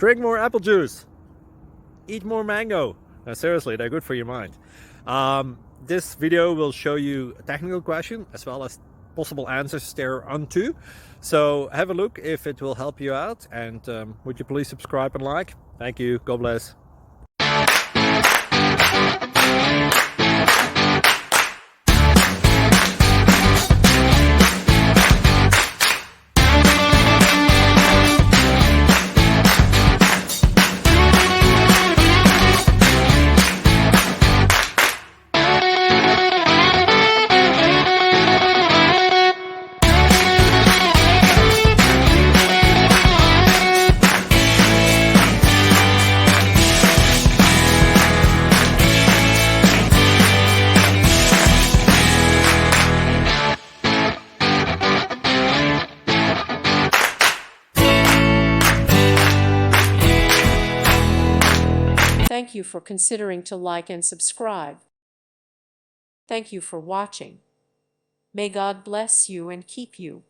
Drink more apple juice. Eat more mango. No, seriously, they're good for your mind. This video will show you a technical question as well as possible answers thereunto. So have a look if it will help you out, and would you please subscribe and like? Thank you. God bless. Thank you for considering to like and subscribe. Thank you for watching. May God bless you and keep you.